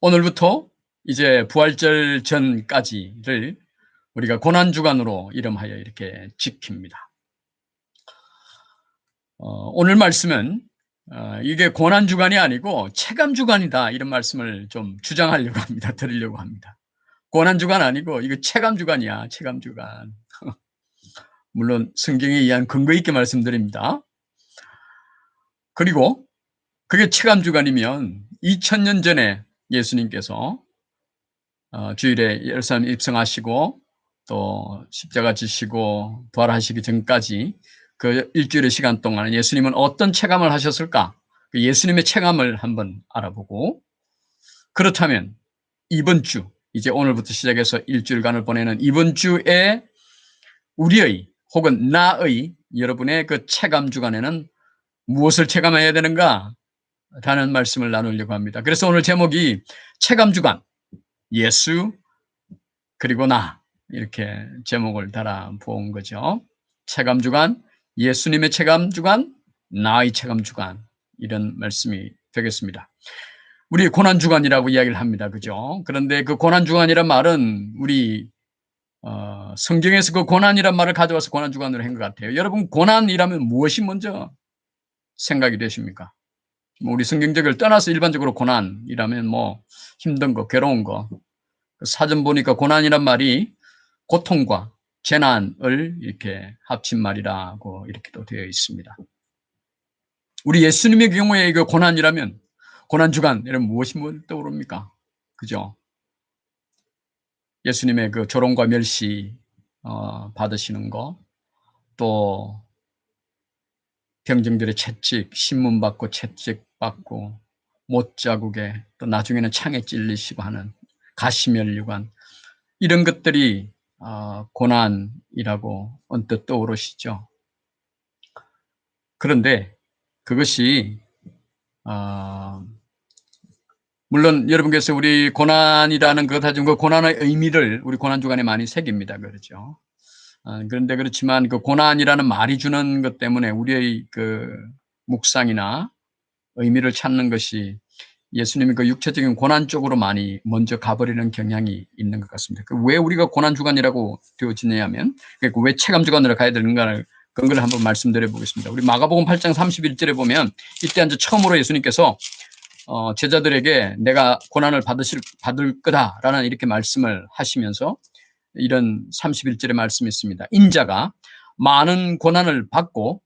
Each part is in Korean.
오늘부터 이제 부활절 전까지를 우리가 고난주간으로 이름하여 이렇게 지킵니다. 오늘 말씀은 이게 고난주간이 아니고 체감주간이다, 이런 말씀을 좀 주장하려고 합니다. 드리려고 합니다. 고난주간 아니고 이거 체감주간이야, 체감주간. 물론 성경에 의한 근거 있게 말씀드립니다. 그리고 그게 체감주간이면 2000년 전에 예수님께서 주일에 예루살렘 입성하시고 또 십자가 지시고 부활하시기 전까지 그 일주일의 시간 동안 예수님은 어떤 체감을 하셨을까? 그 예수님의 체감을 한번 알아보고, 그렇다면 이번 주, 이제 오늘부터 시작해서 일주일간을 보내는 이번 주에 우리의 혹은 나의, 여러분의 그 체감 주간에는 무엇을 체감해야 되는가? 라는 말씀을 나누려고 합니다. 그래서 오늘 제목이 체감 주간, 예수 그리고 나, 이렇게 제목을 달아 본 거죠. 체감 주간, 예수님의 체감 주간, 나의 체감 주간, 이런 말씀이 되겠습니다. 우리 고난 주간이라고 이야기를 합니다. 그죠? 그런데 그 고난 주간이란 말은 우리 성경에서 그 고난이란 말을 가져와서 고난 주간으로 한 것 같아요. 여러분, 고난이라면 무엇이 먼저 생각이 되십니까? 우리 성경적을 떠나서 일반적으로 고난이라면 뭐 힘든 거, 괴로운 거. 사전 보니까 고난이란 말이 고통과 재난을 이렇게 합친 말이라고 이렇게 또 되어 있습니다. 우리 예수님의 경우에 이거 고난이라면, 고난주간, 이런 무엇이 떠오릅니까? 그죠? 예수님의 그 조롱과 멸시 받으시는 거, 또 병정들의 채찍, 신문 받고 채찍 받고 못자국에, 또 나중에는 창에 찔리시고 하는 가시면류관, 이런 것들이 고난이라고 언뜻 떠오르시죠. 그런데 그것이 물론 여러분께서 우리 고난이라는 것 가지고 그 고난의 의미를 우리 고난주간에 많이 새깁니다. 그렇죠. 그런데 그렇지만 그 고난이라는 말이 주는 것 때문에 우리의 그 묵상이나 의미를 찾는 것이 예수님이 그 육체적인 고난 쪽으로 많이 먼저 가버리는 경향이 있는 것 같습니다. 왜 우리가 고난주간이라고 되어지냐면, 왜 체감주간으로 가야 되는가를 근거를 한번 말씀드려 보겠습니다. 우리 마가복음 8장 31절에 보면, 이때 이제 처음으로 예수님께서 제자들에게 내가 고난을 받을 거다라는 이렇게 말씀을 하시면서 이런 31절의 말씀이 있습니다. 인자가 많은 고난을 받고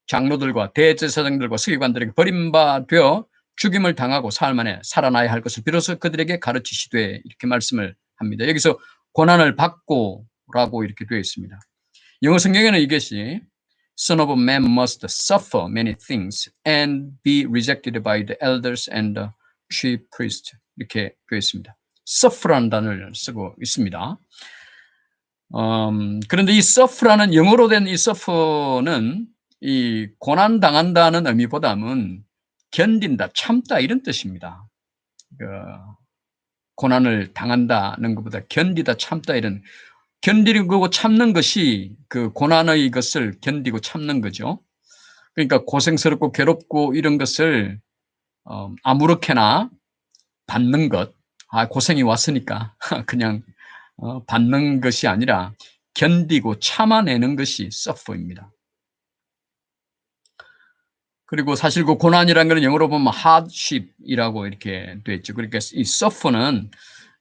장로들과 대제사장들과 서기관들에게 버림받아 죽임을 당하고 사흘 만에 살아나야 할 것을 비로소 그들에게 가르치시되, 이렇게 말씀을 합니다. 여기서 고난을 받고라고 이렇게 되어 있습니다. 영어 성경에는 이것이 Son of man must suffer many things and be rejected by the elders and the chief priests, 이렇게 되어 있습니다. suffer라는 단어를 쓰고 있습니다. 그런데 이 suffer라는, 영어로 된 이 suffer는 이 고난 당한다는 의미보다는 견딘다, 참다, 이런 뜻입니다. 고난을 당한다는 것보다 견디다, 참다, 이런, 견디고 참는 것이 그 고난의 것을 견디고 참는 거죠. 그러니까 고생스럽고 괴롭고 이런 것을 아무렇게나 받는 것, 고생이 왔으니까 그냥 받는 것이 아니라 견디고 참아내는 것이 suffer입니다. 그리고 사실 그 고난이라는 것은 영어로 보면 hardship이라고 이렇게 되어 있죠. 그러니까 이 suffer는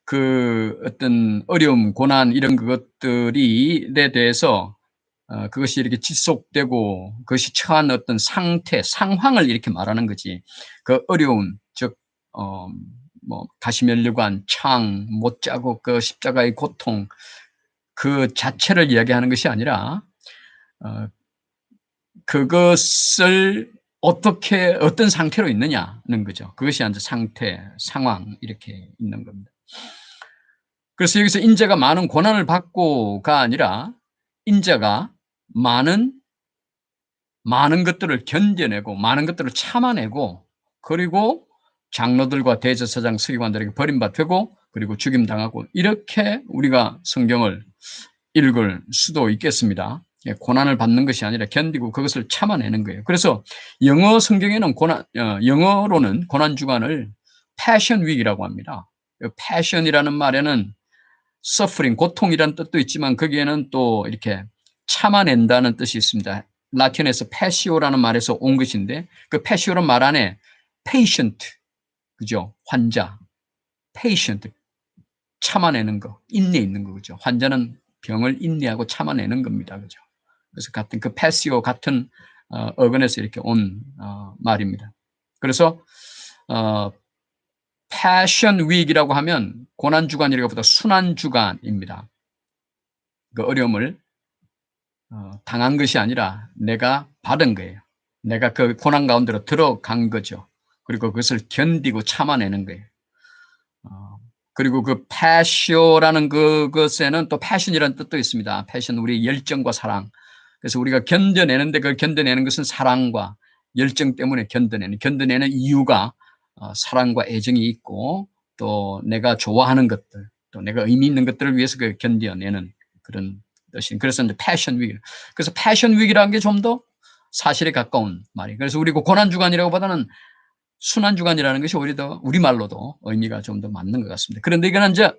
그 어떤 어려움, 고난, 이런 것들에 대해서 그것이 이렇게 지속되고 그것이 처한 어떤 상태, 상황을 이렇게 말하는 거지. 그 어려움, 즉 뭐 가시면류관, 창, 못자국, 그 십자가의 고통, 그 자체를 이야기하는 것이 아니라 그것을 어떻게, 어떤 상태로 있느냐는 거죠. 그것이 이제 상태, 상황, 이렇게 있는 겁니다. 그래서 여기서 인자가 많은 고난을 받고가 아니라 인자가 많은 것들을 견뎌내고 많은 것들을 참아내고, 그리고 장로들과 대제사장 서기관들에게 버림받고 그리고 죽임당하고, 이렇게 우리가 성경을 읽을 수도 있겠습니다. 고난을 받는 것이 아니라 견디고 그것을 참아내는 거예요. 그래서 영어 성경에는 영어로는 고난주간을 패션 윅이라고 합니다. 패션이라는 말에는 suffering, 고통이라는 뜻도 있지만 거기에는 또 이렇게 참아낸다는 뜻이 있습니다. 라틴에서 패시오라는 말에서 온 것인데 그 패시오라는 말 안에 patient, 그죠? 환자, patient, 참아내는 거, 인내 있는 거, 그죠? 환자는 병을 인내하고 참아내는 겁니다, 그죠? 그래서 같은 그 패시오 같은 어근에서 이렇게 온 말입니다. 그래서 패션 윅이라고 하면 고난주간이라기보다 순환주간입니다. 그 어려움을 당한 것이 아니라 내가 받은 거예요. 내가 그 고난 가운데로 들어간 거죠. 그리고 그것을 견디고 참아내는 거예요. 그리고 그 패시오라는 그것에는 또 패션이라는 뜻도 있습니다. 패션, 우리 열정과 사랑. 그래서 우리가 견뎌내는데 그걸 견뎌내는 것은 사랑과 열정 때문에 견뎌내는 이유가 사랑과 애정이 있고 또 내가 좋아하는 것들, 또 내가 의미 있는 것들을 위해서 그 견뎌내는 그런 뜻이. 그래서 이제 패션 윅. 그래서 패션 윅이라는 게 좀 더 사실에 가까운 말이에요. 그래서 우리 그 고난주간이라고 보다는 순환주간이라는 것이 오히려 더 우리말로도 의미가 좀 더 맞는 것 같습니다. 그런데 이거는 이제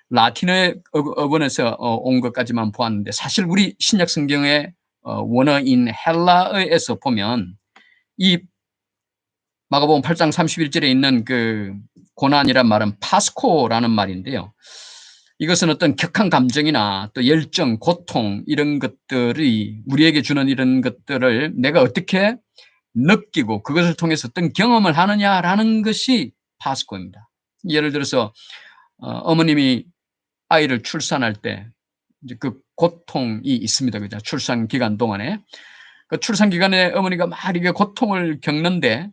라틴어 어원에서 온 것까지만 보았는데 사실 우리 신약 성경의 원어인 헬라어에서 보면 이 마가복음 8장 31절에 있는 그 고난이란 말은 파스코라는 말인데요. 이것은 어떤 격한 감정이나 또 열정, 고통 이런 것들이 우리에게 주는 이런 것들을 내가 어떻게 느끼고 그것을 통해서 어떤 경험을 하느냐라는 것이 파스코입니다. 예를 들어서 어머님이 아이를 출산할 때 이제 그 고통이 있습니다. 그죠? 출산 기간 동안에. 그 출산 기간에 어머니가 막 이게 고통을 겪는데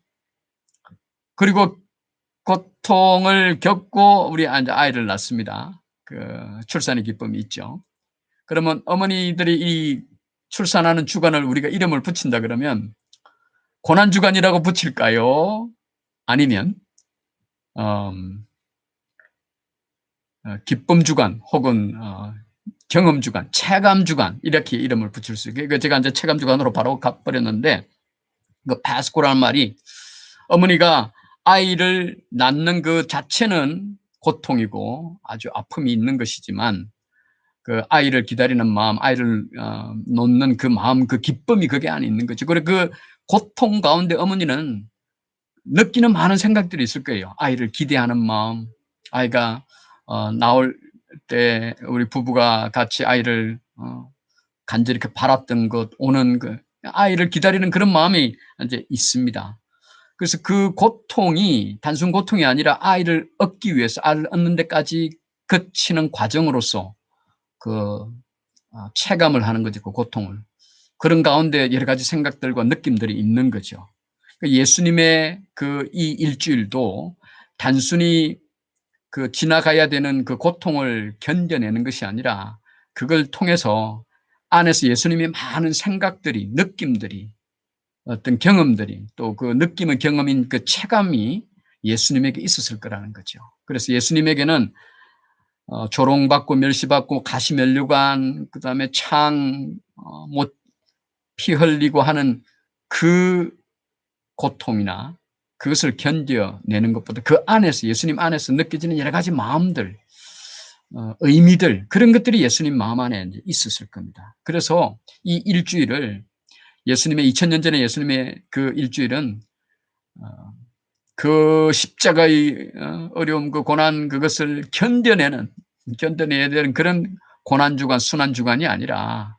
그리고 고통을 겪고 우리 아이를 낳습니다. 그 출산의 기쁨이 있죠. 그러면 어머니들이 이 출산하는 주간을 우리가 이름을 붙인다 그러면 고난주간이라고 붙일까요? 아니면 기쁨주간 혹은 경험주간, 체감주간 이렇게 이름을 붙일 수 있게 제가 이제 체감주간으로 바로 가버렸는데 그 파스코라는 말이 어머니가 아이를 낳는 그 자체는 고통이고 아주 아픔이 있는 것이지만 그 아이를 기다리는 마음, 아이를 놓는 그 마음, 그 기쁨이 그게 안에 있는 거죠. 그리고 그 고통 가운데 어머니는 느끼는 많은 생각들이 있을 거예요. 아이를 기대하는 마음, 아이가 나올 때 우리 부부가 같이 아이를 간절히 이렇게 바랐던 것, 오는 그 아이를 기다리는 그런 마음이 이제 있습니다. 그래서 그 고통이 단순 고통이 아니라 아이를 얻기 위해서 아이를 얻는 데까지 거치는 과정으로서 그 체감을 하는 거죠. 그 고통을. 그런 가운데 여러 가지 생각들과 느낌들이 있는 거죠. 예수님의 그 이 일주일도 단순히 그 지나가야 되는 그 고통을 견뎌내는 것이 아니라 그걸 통해서 안에서 예수님의 많은 생각들이, 느낌들이, 어떤 경험들이 또 그 느낌의 경험인 그 체감이 예수님에게 있었을 거라는 거죠. 그래서 예수님에게는 조롱받고 멸시받고 가시면류관, 그 다음에 창, 피 흘리고 하는 그 고통이나 그것을 견뎌내는 것보다 그 안에서 예수님 안에서 느껴지는 여러 가지 마음들, 의미들 그런 것들이 예수님 마음 안에 있었을 겁니다. 그래서 이 일주일을 예수님의 2000년 전에 예수님의 그 일주일은 그 십자가의 어려움, 그 고난 그것을 견뎌내야 되는 그런 고난주간, 순환주간이 아니라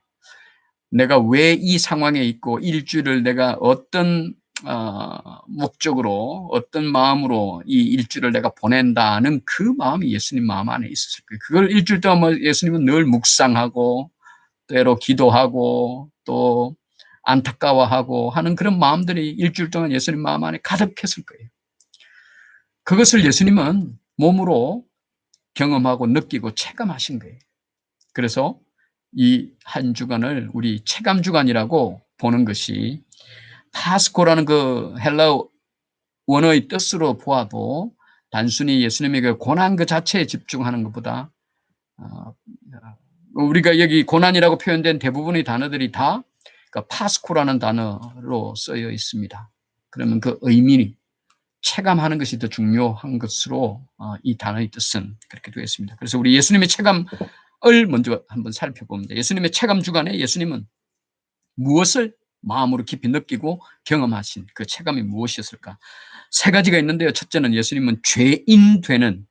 내가 왜 이 상황에 있고 일주일을 내가 어떤 목적으로 어떤 마음으로 이 일주일을 내가 보낸다는 그 마음이 예수님 마음 안에 있었을 거예요. 그걸 일주일 동안 예수님은 늘 묵상하고 때로 기도하고 또 안타까워하고 하는 그런 마음들이 일주일 동안 예수님 마음 안에 가득했을 거예요. 그것을 예수님은 몸으로 경험하고 느끼고 체감하신 거예요. 그래서 이 한 주간을 우리 체감주간이라고 보는 것이 파스코라는 그 헬라 원어의 뜻으로 보아도 단순히 예수님의 그 고난 그 자체에 집중하는 것보다 우리가 여기 고난이라고 표현된 대부분의 단어들이 다 파스코라는 단어로 쓰여 있습니다. 그러면 그 의미, 체감하는 것이 더 중요한 것으로 이 단어의 뜻은 그렇게 되어 있습니다. 그래서 우리 예수님의 체감을 먼저 한번 살펴봅니다. 예수님의 체감 주간에 예수님은 무엇을 마음으로 깊이 느끼고 경험하신 그 체감이 무엇이었을까? 세 가지가 있는데요. 첫째는 예수님은 죄인 되는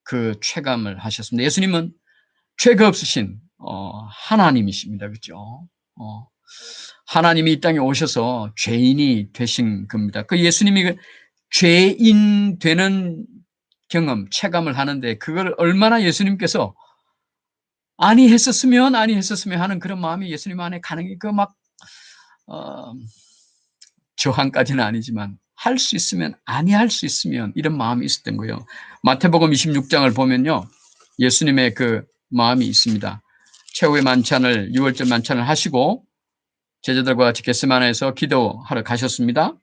그 체감을 하셨습니다. 예수님은 죄가 없으신 하나님이십니다. 그렇죠? 하나님이 이 땅에 오셔서 죄인이 되신 겁니다. 그 예수님이 그 죄인 되는 경험, 체감을 하는데 그걸 얼마나 예수님께서 아니 했었으면 하는 그런 마음이 예수님 안에 가능히 저항까지는 아니지만 할 수 있으면 아니할 수 있으면 이런 마음이 있었던 거예요. 마태복음 26장을 보면요. 예수님의 그 마음이 있습니다. 최후의 만찬을 6월절 만찬을 하시고 제자들과 같이 겟세마네에서 기도하러 가셨습니다.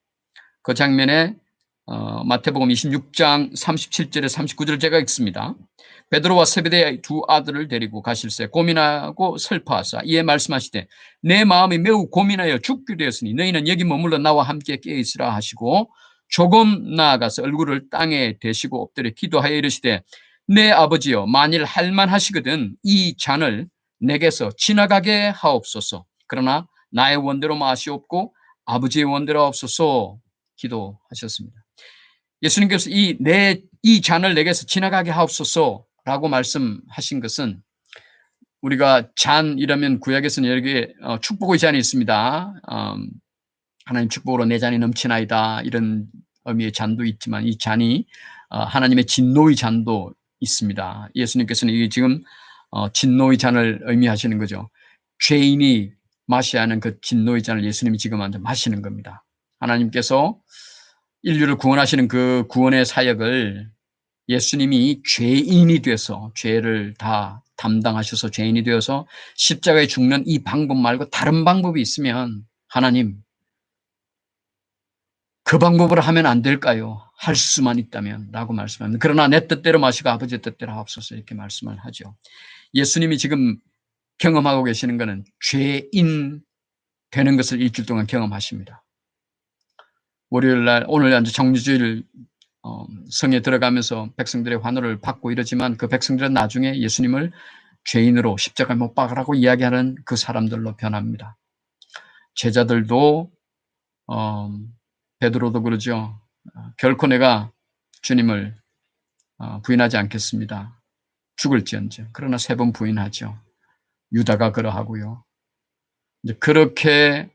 그 장면에 마태복음 26장 37절에 39절을 제가 읽습니다. 베드로와 세베대의 두 아들을 데리고 가실새 고민하고 슬퍼하사 이에 말씀하시되 내 마음이 매우 고민하여 죽게 되었으니 너희는 여기 머물러 나와 함께 깨어있으라 하시고 조금 나아가서 얼굴을 땅에 대시고 엎드려 기도하여 이르시되 내 아버지여 만일 할만하시거든 이 잔을 내게서 지나가게 하옵소서. 그러나 나의 원대로 마시옵고 아버지의 원대로 하옵소서 기도하셨습니다. 예수님께서 이 잔을 내게서 지나가게 하옵소서라고 말씀하신 것은 우리가 잔이라면 구약에서는 여러 개의 축복의 잔이 있습니다. 하나님 축복으로 내 잔이 넘치나이다 이런 의미의 잔도 있지만 이 잔이 하나님의 진노의 잔도 있습니다. 예수님께서는 이게 지금 진노의 잔을 의미하시는 거죠. 죄인이 마셔야 하는 그 진노의 잔을 예수님이 지금 먼저 마시는 겁니다. 하나님께서 인류를 구원하시는 그 구원의 사역을 예수님이 죄인이 돼서 죄를 다 담당하셔서 죄인이 되어서 십자가에 죽는 이 방법 말고 다른 방법이 있으면 하나님 그 방법으로 하면 안 될까요? 할 수만 있다면 라고 말씀합니다. 그러나 내 뜻대로 마시고 아버지의 뜻대로 하옵소서 이렇게 말씀을 하죠. 예수님이 지금 경험하고 계시는 것은 죄인 되는 것을 일주일 동안 경험하십니다. 월요일날 오늘 이제 정유주일 성에 들어가면서 백성들의 환호를 받고 이러지만 그 백성들은 나중에 예수님을 죄인으로 십자가에 못 박으라고 이야기하는 그 사람들로 변합니다. 제자들도 베드로도 그러죠. 결코 내가 주님을 부인하지 않겠습니다. 죽을지언정. 그러나 3번 부인하죠. 유다가 그러하고요. 이제 그렇게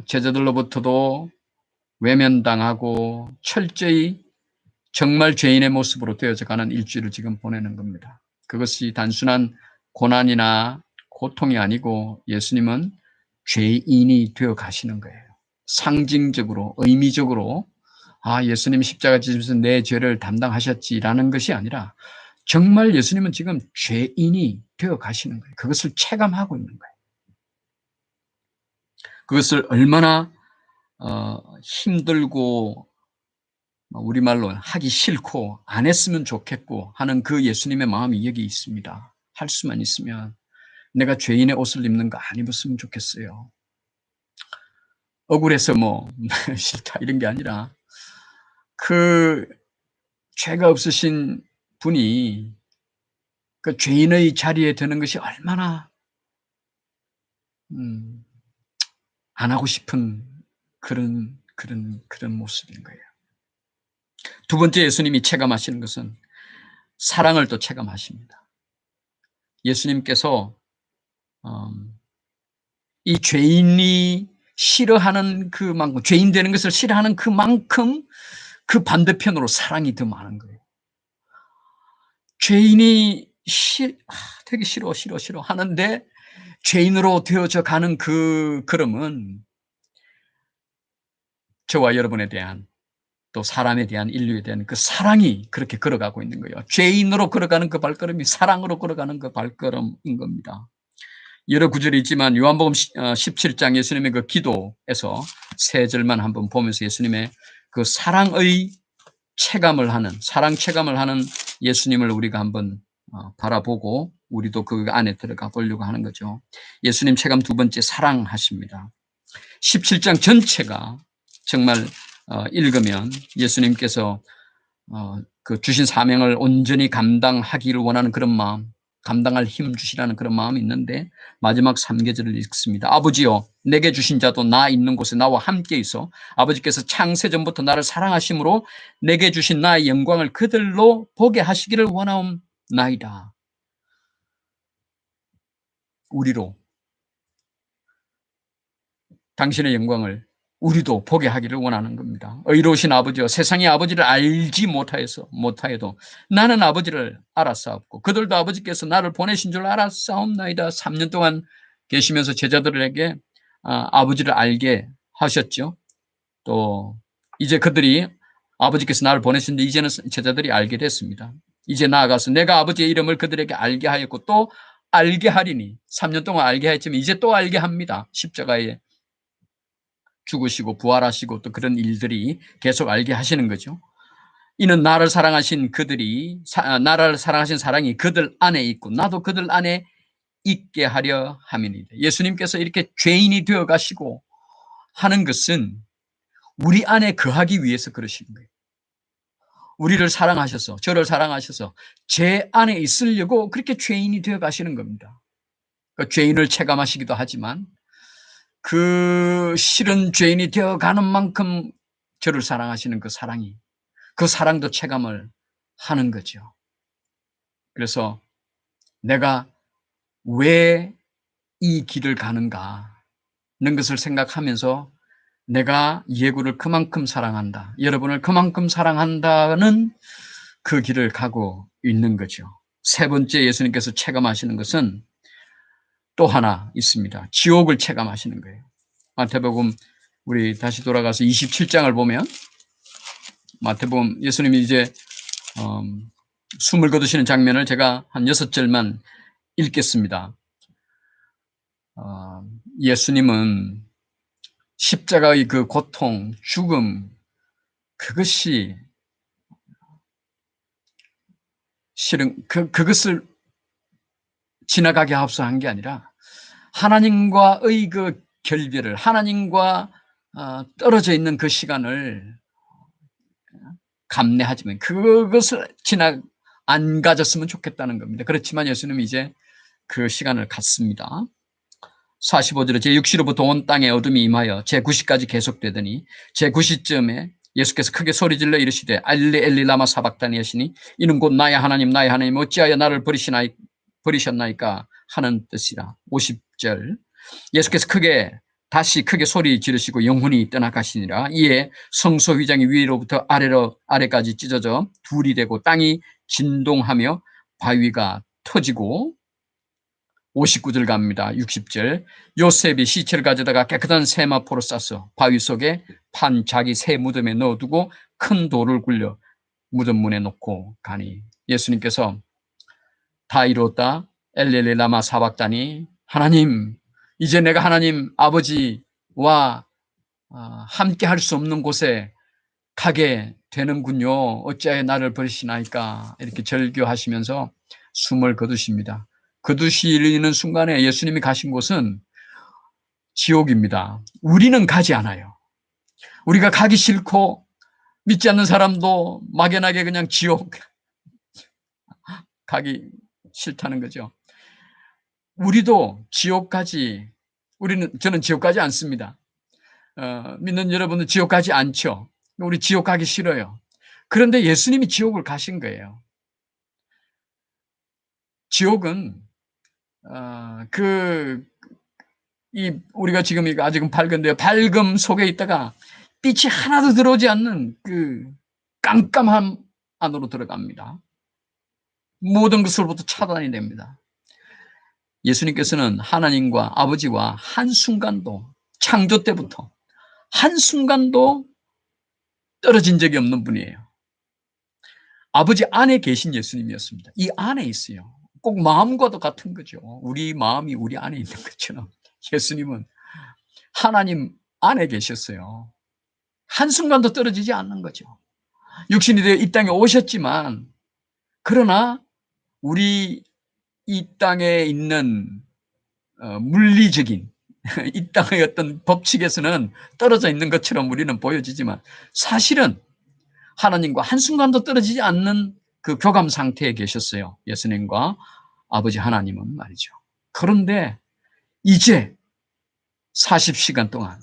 제자들로부터도 외면당하고 철저히 정말 죄인의 모습으로 되어져가는 일주일을 지금 보내는 겁니다. 그것이 단순한 고난이나 고통이 아니고 예수님은 죄인이 되어 가시는 거예요. 상징적으로 의미적으로 예수님이 십자가 지시면서 내 죄를 담당하셨지라는 것이 아니라 정말 예수님은 지금 죄인이 되어 가시는 거예요. 그것을 체감하고 있는 거예요. 그것을 얼마나 힘들고 우리말로 하기 싫고 안 했으면 좋겠고 하는 그 예수님의 마음이 여기 있습니다. 할 수만 있으면 내가 죄인의 옷을 입는 거 안 입었으면 좋겠어요. 억울해서 싫다 이런 게 아니라 그 죄가 없으신 분이 그 죄인의 자리에 드는 것이 얼마나 안 하고 싶은 그런 모습인 거예요. 두 번째 예수님이 체감하시는 것은 사랑을 또 체감하십니다. 예수님께서 이 죄인이 싫어하는 그만큼 죄인 되는 것을 싫어하는 그만큼 그 반대편으로 사랑이 더 많은 거예요. 죄인이 되게 싫어 하는데 죄인으로 되어져 가는 그 걸음은 저와 여러분에 대한 또 사람에 대한 인류에 대한 그 사랑이 그렇게 걸어가고 있는 거예요. 죄인으로 걸어가는 그 발걸음이 사랑으로 걸어가는 그 발걸음인 겁니다. 여러 구절이 있지만 요한복음 17장 예수님의 그 기도에서 3절만 한번 보면서 예수님의 그 사랑의 체감을 하는 사랑 체감을 하는 예수님을 우리가 한번 바라보고 우리도 그 안에 들어가 보려고 하는 거죠. 예수님 체감 두 번째 사랑하십니다. 17장 전체가 정말 읽으면 예수님께서 그 주신 사명을 온전히 감당하기를 원하는 그런 마음, 감당할 힘 주시라는 그런 마음이 있는데 마지막 3계절을 읽습니다. 아버지여 내게 주신 자도 나 있는 곳에 나와 함께 있어 아버지께서 창세전부터 나를 사랑하심으로 내게 주신 나의 영광을 그들로 보게 하시기를 원하옵나이다. 우리로 당신의 영광을 우리도 보게 하기를 원하는 겁니다. 의로우신 아버지여 세상이 아버지를 알지 못하여도 나는 아버지를 알았사옵고 그들도 아버지께서 나를 보내신 줄 알았사옵나이다. 3년 동안 계시면서 제자들에게 아버지를 알게 하셨죠. 또 이제 그들이 아버지께서 나를 보내신데 이제는 제자들이 알게 됐습니다. 이제 나아가서 내가 아버지의 이름을 그들에게 알게 하였고 또 알게 하리니 3년 동안 알게 했지만 이제 또 알게 합니다. 십자가에 죽으시고 부활하시고 또 그런 일들이 계속 알게 하시는 거죠. 이는 나를 사랑하신 나를 사랑하신 사랑이 그들 안에 있고 나도 그들 안에 있게 하려 함이니이다. 예수님께서 이렇게 죄인이 되어 가시고 하는 것은 우리 안에 거하기 위해서 그러신 거예요. 우리를 사랑하셔서 저를 사랑하셔서 제 안에 있으려고 그렇게 죄인이 되어 가시는 겁니다. 그러니까 죄인을 체감하시기도 하지만 그 싫은 죄인이 되어가는 만큼 저를 사랑하시는 그 사랑이 그 사랑도 체감을 하는 거죠. 그래서 내가 왜 이 길을 가는가 하는 것을 생각하면서 내가 예구를 그만큼 사랑한다. 여러분을 그만큼 사랑한다는 그 길을 가고 있는 거죠. 세 번째 예수님께서 체감하시는 것은 또 하나 있습니다. 지옥을 체감하시는 거예요. 마태복음 우리 다시 돌아가서 27장을 보면 마태복음 예수님이 이제 숨을 거두시는 장면을 제가 한 6절만 읽겠습니다. 예수님은 십자가의 그 고통, 죽음 그것이 실은 그것을 지나가게 하옵소서 한 게 아니라 하나님과의 그 결별을 하나님과 떨어져 있는 그 시간을 감내하지만 그것을 안 가졌으면 좋겠다는 겁니다. 그렇지만 예수님이 이제 그 시간을 갖습니다. 45절에 제6시로부터 온 땅에 어둠이 임하여 제9시까지 계속되더니 제9시쯤에 예수께서 크게 소리질러 이르시되 엘리 엘리 라마 사박다니 하시니 이는 곧 나의 하나님 어찌하여 나를 버리셨나이까 하는 뜻이라. 50절 예수께서 다시 크게 소리 지르시고 영혼이 떠나가시니라. 이에 성소 휘장이 위로부터 아래까지 찢어져 둘이 되고 땅이 진동하며 바위가 터지고 59절 갑니다. 60절 요셉이 시체를 가져다가 깨끗한 세마포로 싸서 바위 속에 판 자기 새 무덤에 넣어두고 큰 돌을 굴려 무덤 문에 놓고 가니 예수님께서 다 이루었다 엘렐레 라마 사박다니 하나님 이제 내가 하나님 아버지와 함께 할 수 없는 곳에 가게 되는군요. 어찌하여 나를 버리시나이까 이렇게 절규하시면서 숨을 거두십니다. 거두시는 순간에 예수님이 가신 곳은 지옥입니다. 우리는 가지 않아요. 우리가 가기 싫고 믿지 않는 사람도 막연하게 그냥 지옥 가기 싫다는 거죠. 우리도 저는 지옥 가지 않습니다. 믿는 여러분은 지옥 가지 않죠. 우리 지옥 가기 싫어요. 그런데 예수님이 지옥을 가신 거예요. 지옥은 우리가 지금 아직은 밝은데요. 밝음 속에 있다가 빛이 하나도 들어오지 않는 그 깜깜함 안으로 들어갑니다. 모든 것으로부터 차단이 됩니다. 예수님께서는 하나님과 아버지와 한순간도 창조 때부터 한순간도 떨어진 적이 없는 분이에요. 아버지 안에 계신 예수님이었습니다. 이 안에 있어요. 꼭 마음과도 같은 거죠. 우리 마음이 우리 안에 있는 것처럼 예수님은 하나님 안에 계셨어요. 한순간도 떨어지지 않는 거죠. 육신이 되어 이 땅에 오셨지만 그러나 우리 이 땅에 있는 물리적인 이 땅의 어떤 법칙에서는 떨어져 있는 것처럼 우리는 보여지지만 사실은 하나님과 한순간도 떨어지지 않는 그 교감 상태에 계셨어요. 예수님과 아버지 하나님은 말이죠. 그런데 이제 40시간 동안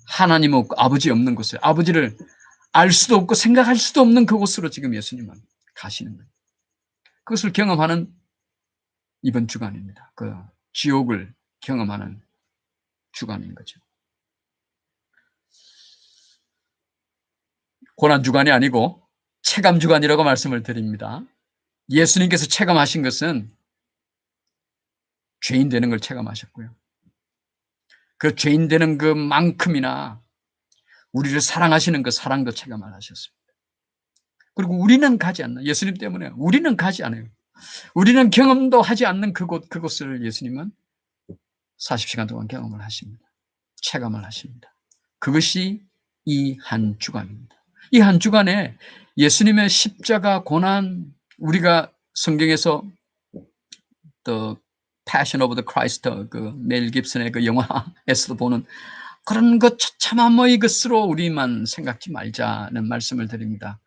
하나님 없고 아버지 없는 곳을, 아버지를 알 수도 없고 생각할 수도 없는 그곳으로 지금 예수님은 가시는 거예요. 그것을 경험하는 이번 주간입니다. 그 지옥을 경험하는 주간인 거죠. 고난 주간이 아니고 체감 주간이라고 말씀을 드립니다. 예수님께서 체감하신 것은 죄인 되는 걸 체감하셨고요. 그 죄인 되는 그만큼이나 우리를 사랑하시는 그 사랑도 체감을 하셨습니다. 그리고 우리는 가지 않는, 예수님 때문에 우리는 가지 않아요. 우리는 경험도 하지 않는 그곳을 예수님은 40시간 동안 경험을 하십니다. 체감을 하십니다. 그것이 이 한 주간입니다. 이 한 주간에 예수님의 십자가 고난, 우리가 성경에서 The Passion of the Christ, 그 멜 깁슨의 그 영화에서도 보는 그런 것 처참한 뭐 이것으로 우리만 생각지 말자는 말씀을 드립니다.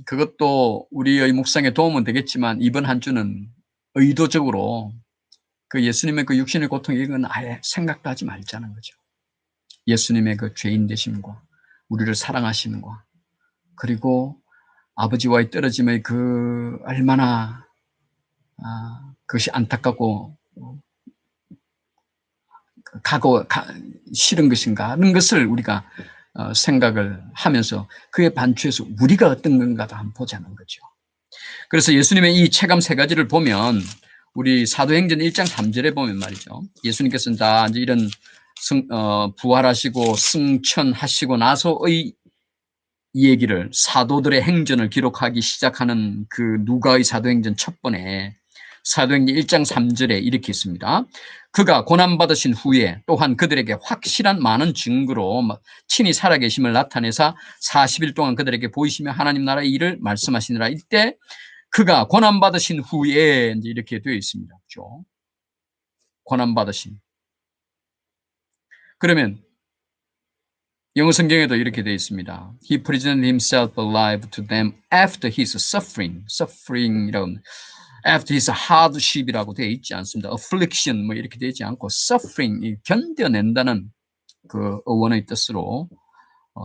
그것도 우리의 묵상에 도움은 되겠지만 이번 한 주는 의도적으로 그 예수님의 그 육신의 고통, 이건 아예 생각도 하지 말자는 거죠. 예수님의 그 죄인 되심과 우리를 사랑하심과 그리고 아버지와의 떨어짐의 그 얼마나 그것이 안타깝고 싫은 것인가 하는 것을 우리가 생각을 하면서 그에 반추해서 우리가 어떤 건가도 한번 보자는 거죠. 그래서 예수님의 이 체감 세 가지를 보면 우리 사도행전 1장 3절에 보면 말이죠. 예수님께서는 다 이제 이런 부활하시고 승천하시고 나서의 이 얘기를, 사도들의 행전을 기록하기 시작하는 그 누가의 사도행전 첫 번에 사도행전 1장 3절에 이렇게 있습니다. 그가 고난받으신 후에 또한 그들에게 확실한 많은 증거로 친히 살아계심을 나타내사 40일 동안 그들에게 보이시며 하나님 나라의 일을 말씀하시느라. 이때 그가 고난받으신 후에 이제 이렇게 되어 있습니다. 그렇죠? 고난받으신. 그러면 영어 성경에도 이렇게 되어 있습니다. He presented himself alive to them after his suffering. suffering이라고, after his hardship이라고 되어 있지 않습니다. affliction 뭐 이렇게 되지 않고 suffering, 견뎌낸다는 그 어원의 뜻으로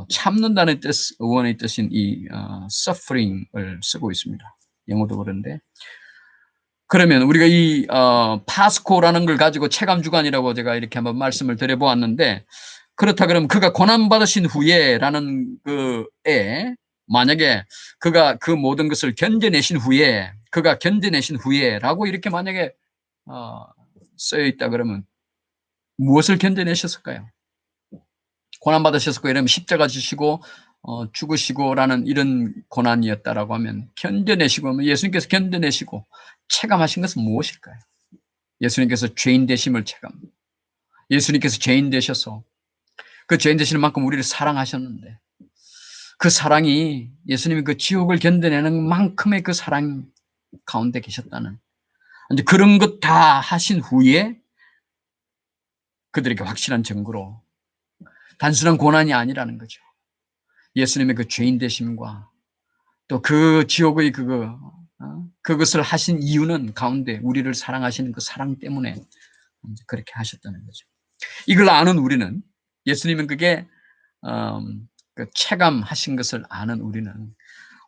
참는다는 뜻, 어원의 뜻인 이 suffering을 쓰고 있습니다. 영어도 그런데. 그러면 우리가 이 파스코라는 걸 가지고 체감 주간이라고 제가 이렇게 한번 말씀을 드려보았는데, 그렇다 그러면 그가 고난받으신 후에라는 그에 만약에 그가 그 모든 것을 견뎌내신 후에, 그가 견뎌내신 후에라고 이렇게 만약에 쓰여 있다 그러면 무엇을 견뎌내셨을까요? 고난받으셨을까? 이러면 십자가 지시고 죽으시고라는 이런 고난이었다라고 하면 견뎌내시고, 예수님께서 견뎌내시고 체감하신 것은 무엇일까요? 예수님께서 죄인 되심을 체감. 예수님께서 죄인 되셔서 그 죄인 되시는 만큼 우리를 사랑하셨는데 그 사랑이, 예수님이 그 지옥을 견뎌내는 만큼의 그 사랑 가운데 계셨다는, 이제 그런 것 다 하신 후에 그들에게 확실한 증거로 단순한 고난이 아니라는 거죠. 예수님의 그 죄인 되심과 또 그 지옥의 그것을 하신 이유는 가운데 우리를 사랑하시는 그 사랑 때문에 그렇게 하셨다는 거죠. 이걸 아는 우리는, 예수님은 그게 그 체감하신 것을 아는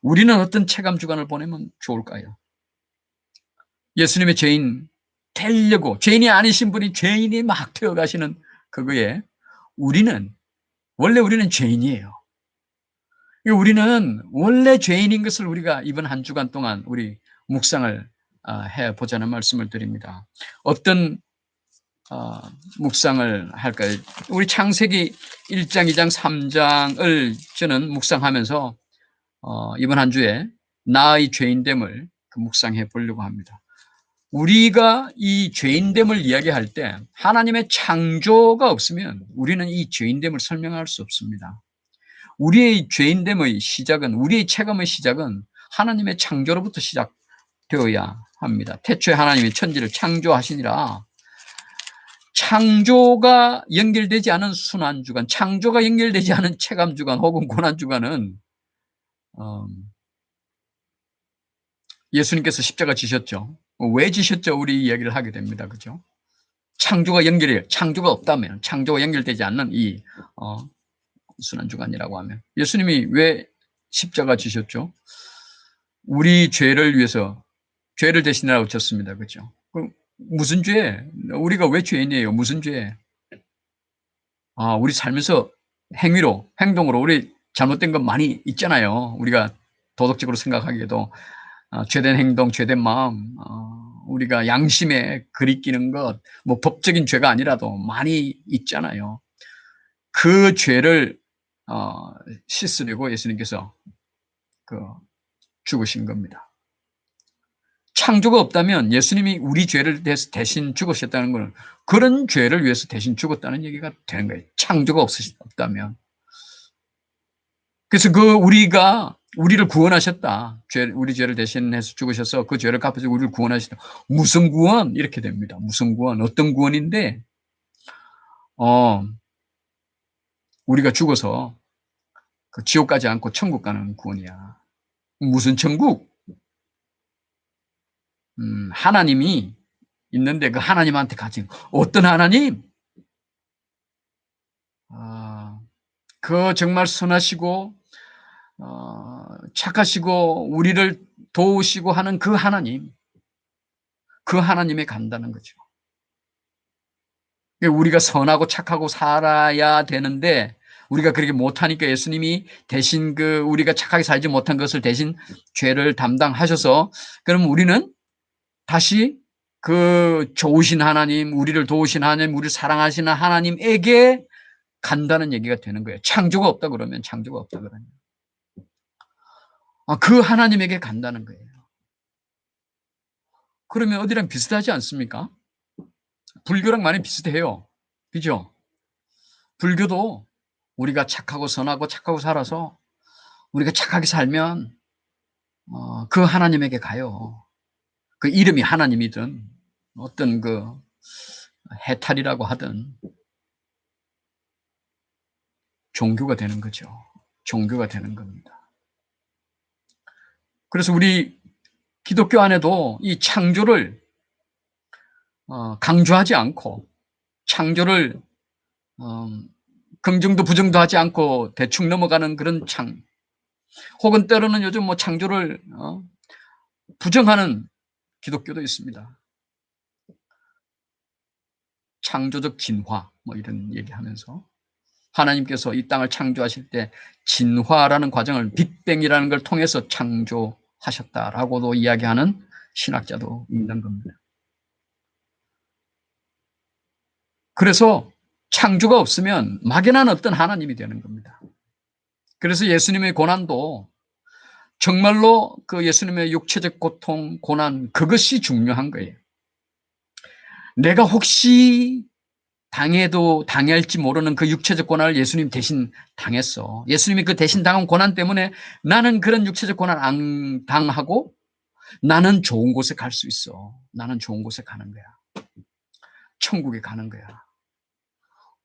우리는 어떤 체감 주간을 보내면 좋을까요? 예수님의 죄인 되려고, 죄인이 아니신 분이 죄인이 막 되어 가시는 그거에 원래 우리는 죄인이에요. 우리는 원래 죄인인 것을 우리가 이번 한 주간 동안 우리 묵상을 해보자는 말씀을 드립니다. 어떤 묵상을 할까요? 우리 창세기 1장, 2장, 3장을 저는 묵상하면서 이번 한 주에 나의 죄인됨을 묵상해 보려고 합니다. 우리가 이 죄인됨을 이야기할 때 하나님의 창조가 없으면 우리는 이 죄인됨을 설명할 수 없습니다. 우리의 죄인됨의 시작은, 우리의 체감의 시작은 하나님의 창조로부터 시작되어야 합니다. 태초에 하나님이 천지를 창조하시니라 창조가 연결되지 않은 순환주간, 창조가 연결되지 않은 체감주간 혹은 고난주간은 예수님께서 십자가 지셨죠. 왜 지셨죠? 우리 이야기를 하게 됩니다. 그죠? 창조가 연결해요. 창조가 없다면, 창조가 연결되지 않는 이 순환주간이라고 하면 예수님이 왜 십자가 지셨죠? 우리 죄를 위해서 죄를 대신하라고 졌습니다. 그죠? 그럼 무슨 죄? 우리가 왜 죄인이에요? 무슨 죄? 우리 살면서 행위로, 행동으로 우리 잘못된 건 많이 있잖아요. 우리가 도덕적으로 생각하기에도 죄된 행동, 죄된 마음, 우리가 양심에 그리끼는 것, 뭐 법적인 죄가 아니라도 많이 있잖아요. 그 죄를 씻으려고 예수님께서 죽으신 겁니다. 창조가 없다면 예수님이 우리 죄를 대신 죽으셨다는 것은 그런 죄를 위해서 대신 죽었다는 얘기가 되는 거예요. 창조가 없다면. 그래서 우리가 우리를 구원하셨다. 우리 죄를 대신해서 죽으셔서 그 죄를 갚아서 우리를 구원하셨다. 무슨 구원? 이렇게 됩니다. 무슨 구원? 어떤 구원인데, 우리가 죽어서 그 지옥 가지 않고 천국 가는 구원이야. 무슨 천국? 하나님이 있는데 그 하나님한테 가진 어떤 하나님? 그 정말 선하시고 착하시고 우리를 도우시고 하는 그 하나님, 그 하나님에 간다는 거죠. 우리가 선하고 착하고 살아야 되는데 우리가 그렇게 못하니까 예수님이 대신 우리가 착하게 살지 못한 것을 대신 죄를 담당하셔서 그럼 우리는 다시 그 좋으신 하나님, 우리를 도우신 하나님, 우리를 사랑하시는 하나님에게 간다는 얘기가 되는 거예요. 창조가 없다 그러면 창조가 없다 그러면 그 하나님에게 간다는 거예요. 그러면 어디랑 비슷하지 않습니까? 불교랑 많이 비슷해요. 그죠? 불교도 우리가 착하고 선하고 착하고 살아서 우리가 착하게 살면 그 하나님에게 가요. 그 이름이 하나님이든 어떤 해탈이라고 하든 종교가 되는 거죠. 종교가 되는 겁니다. 그래서 우리 기독교 안에도 이 창조를 강조하지 않고 창조를 긍정도 부정도 하지 않고 대충 넘어가는 그런 혹은 때로는 요즘 뭐 창조를 부정하는 기독교도 있습니다. 창조적 진화 뭐 이런 얘기하면서 하나님께서 이 땅을 창조하실 때 진화라는 과정을 빅뱅이라는 걸 통해서 창조하셨다라고도 이야기하는 신학자도 있는 겁니다. 그래서 창조가 없으면 막연한 어떤 하나님이 되는 겁니다. 그래서 예수님의 고난도 정말로 그 예수님의 육체적 고통, 고난 그것이 중요한 거예요. 내가 혹시 당할지 모르는 그 육체적 고난을 예수님 대신 당했어. 예수님이 그 대신 당한 고난 때문에 나는 그런 육체적 고난 안 당하고 나는 좋은 곳에 갈 수 있어. 나는 좋은 곳에 가는 거야. 천국에 가는 거야.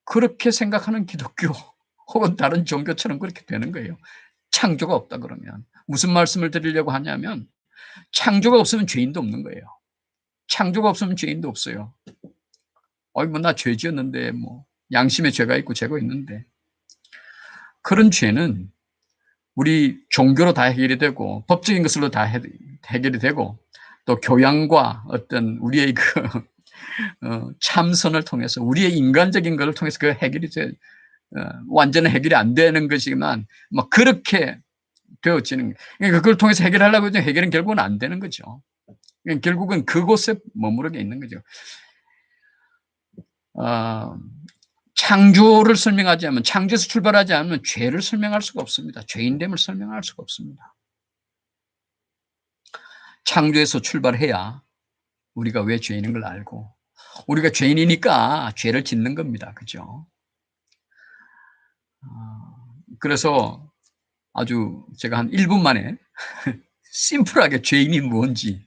그렇게 생각하는 기독교 혹은 다른 종교처럼 그렇게 되는 거예요. 창조가 없다 그러면. 무슨 말씀을 드리려고 하냐면 창조가 없으면 죄인도 없는 거예요. 창조가 없으면 죄인도 없어요. 나 죄 지었는데 양심에 죄가 있고 죄가 있는데 그런 죄는 우리 종교로 다 해결이 되고 법적인 것으로 다 해결이 되고 또 교양과 어떤 우리의 참선을 통해서 우리의 인간적인 것을 통해서 그 해결이 완전히 해결이 안 되는 것이지만 그렇게 되어지는 그러니까 그걸 통해서 해결하려고 해도 해결은 결국은 안 되는 거죠. 결국은 그곳에 머무르게 있는 거죠. 창조를 설명하지 않으면 창조에서 출발하지 않으면 죄를 설명할 수가 없습니다. 죄인됨을 설명할 수가 없습니다. 창조에서 출발해야 우리가 왜 죄인인 걸 알고 우리가 죄인이니까 죄를 짓는 겁니다. 그죠? 그래서 아주 제가 한 1분 만에 심플하게 죄인이 뭔지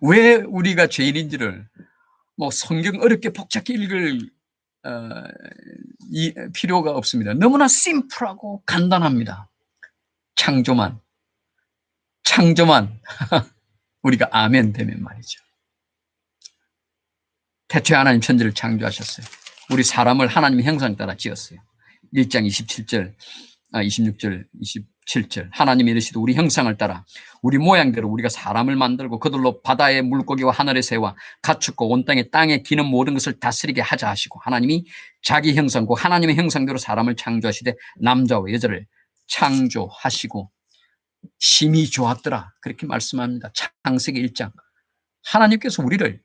왜 우리가 죄인인지를 성경 어렵게 복잡히 읽을 필요가 없습니다. 너무나 심플하고 간단합니다. 창조만 우리가 아멘 되면 말이죠. 태초에 하나님 천지를 창조하셨어요. 우리 사람을 하나님의 형상 따라 지었어요. 1장 26절, 27절. 하나님이 이르시되 우리 형상을 따라 우리 모양대로 우리가 사람을 만들고 그들로 바다의 물고기와 하늘의 새와 가축과 온 땅에 기는 모든 것을 다스리게 하자 하시고, 하나님이 자기 형상, 그 하나님의 형상대로 사람을 창조하시되 남자와 여자를 창조하시고 심히 좋았더라, 그렇게 말씀합니다. 창세기 1장. 하나님께서 우리를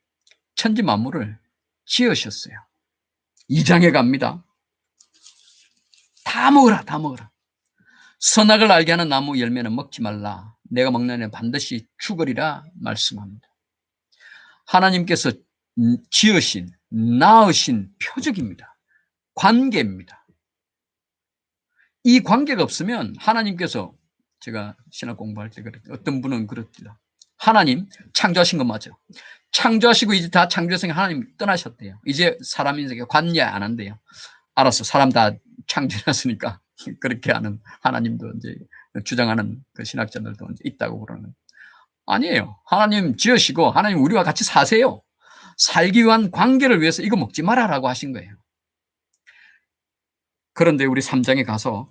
천지 만물을 지으셨어요. 2장에 갑니다. 다 먹어라, 다 먹어라. 선악을 알게 하는 나무 열매는 먹지 말라. 내가 먹는 애 반드시 죽으리라 말씀합니다. 하나님께서 지으신, 낳으신 표적입니다. 관계입니다. 이 관계가 없으면 하나님께서, 제가 신학 공부할 때 어떤 분은 그렇습니다. 하나님 창조하신 거 맞아요. 창조하시고 이제 다 창조성이 하나님 떠나셨대요. 이제 사람 인생에 관여 안 한대요. 알았어, 사람 다 창조했으니까. 그렇게 하는 하나님도 이제 주장하는 그 신학자들도 이제 있다고 그러는. 아니에요. 하나님 지으시고 하나님 우리와 같이 사세요. 살기 위한 관계를 위해서 이거 먹지 마라라고 하신 거예요. 그런데 우리 3장에 가서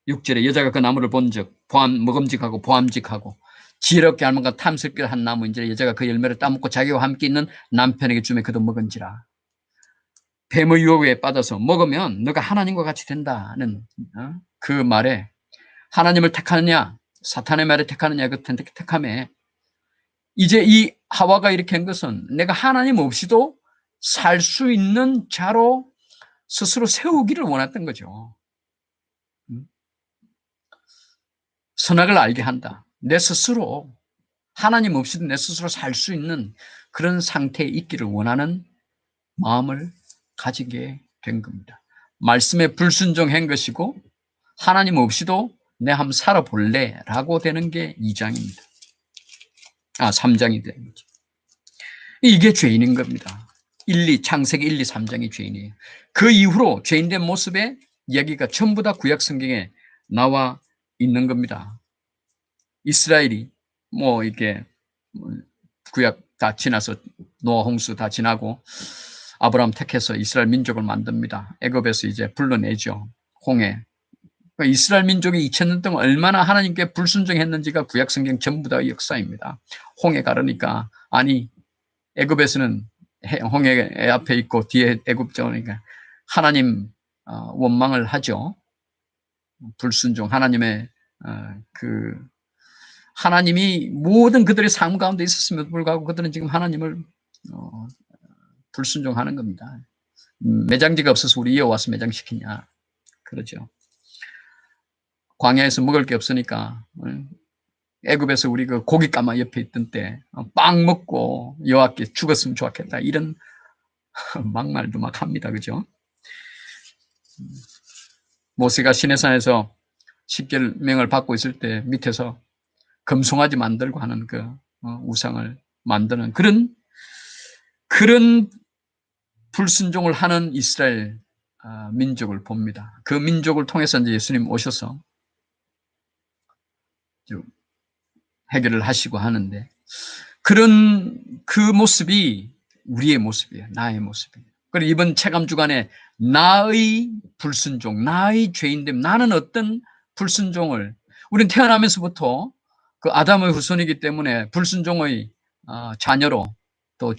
6절에 여자가 그 나무를 본즉 먹음직하고 보암직하고 지혜롭게 할 만큼 탐스럽게 한 나무인지라 여자가 그 열매를 따먹고 자기와 함께 있는 남편에게 주매 그도 먹은지라. 뱀의 유혹에 빠져서 먹으면 너가 하나님과 같이 된다는 그 말에 하나님을 택하느냐 사탄의 말을 택하느냐, 그 택함에 이제 이 하와가 이렇게 한 것은 내가 하나님 없이도 살 수 있는 자로 스스로 세우기를 원했던 거죠. 선악을 알게 한다. 내 스스로 하나님 없이도 내 스스로 살 수 있는 그런 상태에 있기를 원하는 마음을 가지게 된 겁니다. 말씀에 불순종한 것이고 하나님 없이도 내 한번 살아볼래 라고 되는 게 2장입니다. 3장이 되는 거죠. 이게 죄인인 겁니다. 창세기 1, 2, 3장이 죄인이에요. 그 이후로 죄인된 모습의 이야기가 전부 다 구약 성경에 나와 있는 겁니다. 이스라엘이 이렇게 구약 다 지나서 노아 홍수 다 지나고 아브라함 택해서 이스라엘 민족을 만듭니다. 애굽에서 이제 불러내죠. 홍해. 이스라엘 민족이 2000년 동안 얼마나 하나님께 불순종했는지가 구약 성경 전부 다 역사입니다. 홍해 가르니까, 아니 애굽에서는 홍해 앞에 있고 뒤에 애굽정이니까 하나님 원망을 하죠. 불순종, 하나님의 하나님이 모든 그들의 삶 가운데 있었음에도 불구하고 그들은 지금 하나님을 불순종하는 겁니다. 매장지가 없어서 우리 이어와서 매장시키냐, 그러죠. 광야에서 먹을 게 없으니까 애굽에서 우리 그 고깃가마 옆에 있던 때 빵 먹고 여호와께 죽었으면 좋았겠다, 이런 막말도 막 합니다. 그죠? 모세가 시내산에서 십계명을 받고 있을 때 밑에서 금송아지 만들고 하는 그 우상을 만드는 그런 불순종을 하는 이스라엘 민족을 봅니다. 그 민족을 통해서 이제 예수님 오셔서 해결을 하시고 하는데, 그런 그 모습이 우리의 모습이에요. 나의 모습이에요. 그리고 이번 체감 주간에 나의 불순종, 나의 죄인됨, 나는 어떤 불순종을, 우리는 태어나면서부터 그 아담의 후손이기 때문에 불순종의 자녀로 또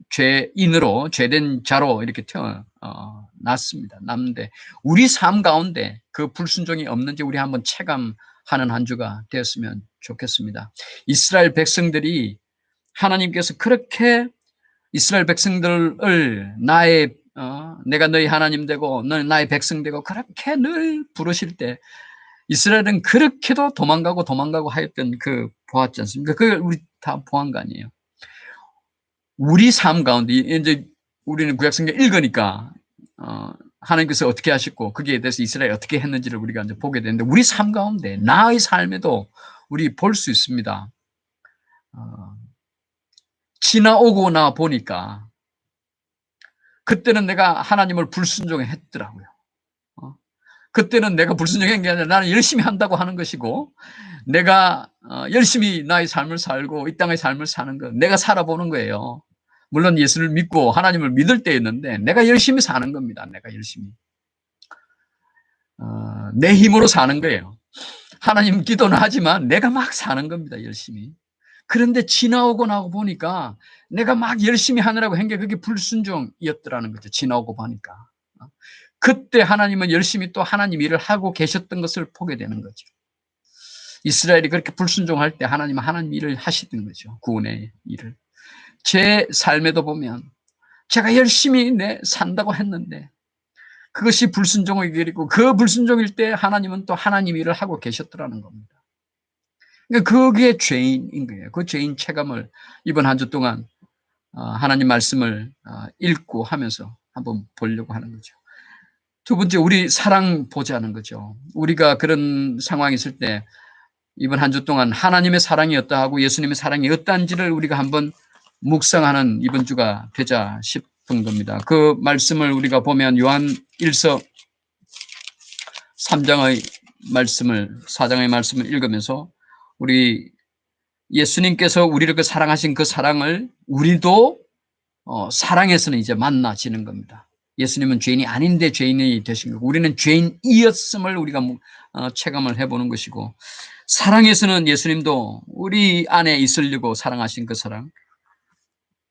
죄인으로, 죄된 자로 이렇게 태어났습니다. 남는데 우리 삶 가운데 그 불순종이 없는지 우리 한번 체감하는 한 주가 되었으면 좋겠습니다. 이스라엘 백성들이 하나님께서 그렇게 이스라엘 백성들을 내가 너희 하나님 되고 너는 나의 백성 되고 그렇게 늘 부르실 때 이스라엘은 그렇게도 도망가고 하였던 그 보았지 않습니까? 그걸 우리 다 보한 거 아니에요. 우리 삶 가운데 이제 우리는 구약성경 읽으니까 하나님께서 어떻게 하셨고 거기에 대해서 이스라엘이 어떻게 했는지를 우리가 이제 보게 되는데, 우리 삶 가운데 나의 삶에도 우리 볼 수 있습니다. 지나오고 나 보니까 그때는 내가 하나님을 불순종했더라고요. 그때는 내가 불순종한 게 아니라 나는 열심히 한다고 하는 것이고, 내가 열심히 나의 삶을 살고 이 땅의 삶을 사는 것, 내가 살아보는 거예요. 물론 예수를 믿고 하나님을 믿을 때였는데 내가 열심히 사는 겁니다. 내가 열심히 내 힘으로 사는 거예요. 하나님 기도는 하지만 내가 막 사는 겁니다. 열심히. 그런데 지나오고 나고 보니까 내가 막 열심히 하느라고 한 게 그게 불순종이었더라는 거죠. 지나오고 보니까. 그때 하나님은 열심히 또 하나님 일을 하고 계셨던 것을 보게 되는 거죠. 이스라엘이 그렇게 불순종할 때 하나님은 하나님 일을 하시던 거죠. 구원의 일을. 제 삶에도 보면 제가 열심히 산다고 했는데 그것이 불순종의 길이고, 그 불순종일 때 하나님은 또 하나님 일을 하고 계셨더라는 겁니다. 그러니까 그게 죄인인 거예요. 그 죄인 체감을 이번 한 주 동안 하나님 말씀을 읽고 하면서 한번 보려고 하는 거죠. 두 번째, 우리 사랑 보자는 거죠. 우리가 그런 상황이 있을 때 이번 한 주 동안 하나님의 사랑이 어떠하고 예수님의 사랑이 어떠한지를 우리가 한번 묵상하는 이번 주가 되자 싶은 겁니다. 그 말씀을 우리가 보면 요한 1서 3장의 말씀을, 4장의 말씀을 읽으면서 우리 예수님께서 우리를 그 사랑하신 그 사랑을 우리도 사랑해서는 이제 만나지는 겁니다. 예수님은 죄인이 아닌데 죄인이 되신 거고, 우리는 죄인이었음을 우리가 체감을 해보는 것이고, 사랑에서는 예수님도 우리 안에 있으려고 사랑하신 그 사랑,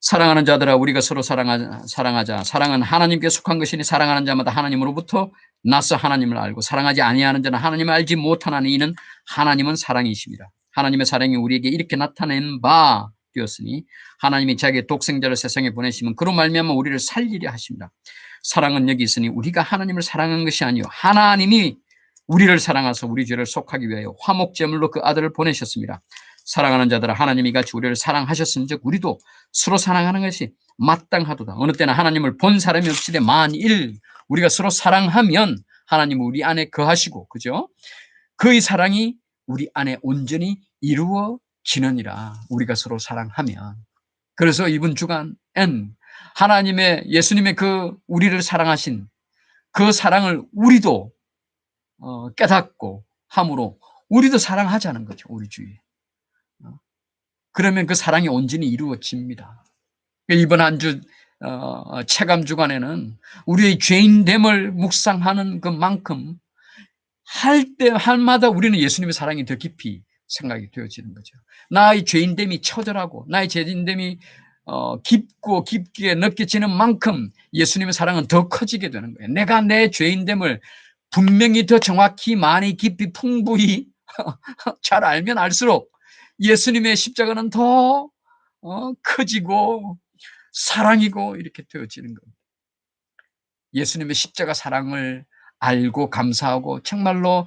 사랑하는 자들아 우리가 서로 사랑하자. 사랑은 하나님께 속한 것이니 사랑하는 자마다 하나님으로부터 나서 하나님을 알고 사랑하지 아니하는 자는 하나님을 알지 못하나니 이는 하나님은 사랑이십니다. 하나님의 사랑이 우리에게 이렇게 나타낸 바 되었으니 하나님이 자기의 독생자를 세상에 보내시면 그로 말미암아 우리를 살리려 하십니다. 사랑은 여기 있으니 우리가 하나님을 사랑한 것이 아니요 하나님이 우리를 사랑하사 우리 죄를 속하기 위하여 화목제물로 그 아들을 보내셨습니다. 사랑하는 자들아 하나님이 같이 우리를 사랑하셨은즉 우리도 서로 사랑하는 것이 마땅하도다. 어느 때나 하나님을 본 사람이 없으되 만일 우리가 서로 사랑하면 하나님은 우리 안에 거하시고, 그죠? 그의 사랑이 우리 안에 온전히 이루어지느니라. 우리가 서로 사랑하면. 그래서 이번 주간엔 하나님의 예수님의 그 우리를 사랑하신 그 사랑을 우리도 깨닫고 함으로 우리도 사랑하자는 거죠. 우리 주위에. 그러면 그 사랑이 온전히 이루어집니다. 이번 한 주 체감 주간에는 우리의 죄인됨을 묵상하는 것만큼 할 때마다 우리는 예수님의 사랑이 더 깊이 생각이 되어지는 거죠. 나의 죄인됨이 처절하고 나의 죄인됨이 깊고 깊게 느껴지는 만큼 예수님의 사랑은 더 커지게 되는 거예요. 내가 내 죄인됨을 분명히 더 정확히 많이 깊이 풍부히 잘 알면 알수록 예수님의 십자가는 더 커지고 사랑이고 이렇게 되어지는 겁니다. 예수님의 십자가 사랑을 알고 감사하고 정말로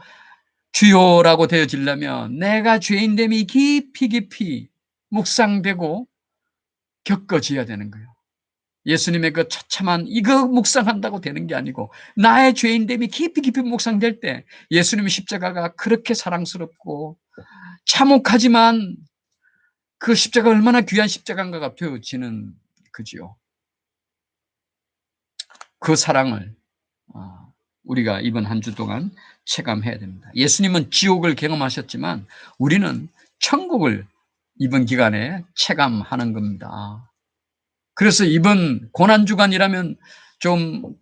주요라고 되어지려면 내가 죄인됨이 깊이 묵상되고 겪어져야 되는 거예요. 예수님의 그 처참한 이거 묵상한다고 되는 게 아니고 나의 죄인됨이 깊이 묵상될 때 예수님의 십자가가 그렇게 사랑스럽고 참혹하지만 그 십자가 얼마나 귀한 십자가인가가 되어지는 거지요. 그 사랑을 우리가 이번 한 주 동안 체감해야 됩니다. 예수님은 지옥을 경험하셨지만 우리는 천국을 이번 기간에 체감하는 겁니다. 그래서 이번 고난주간이라면 좀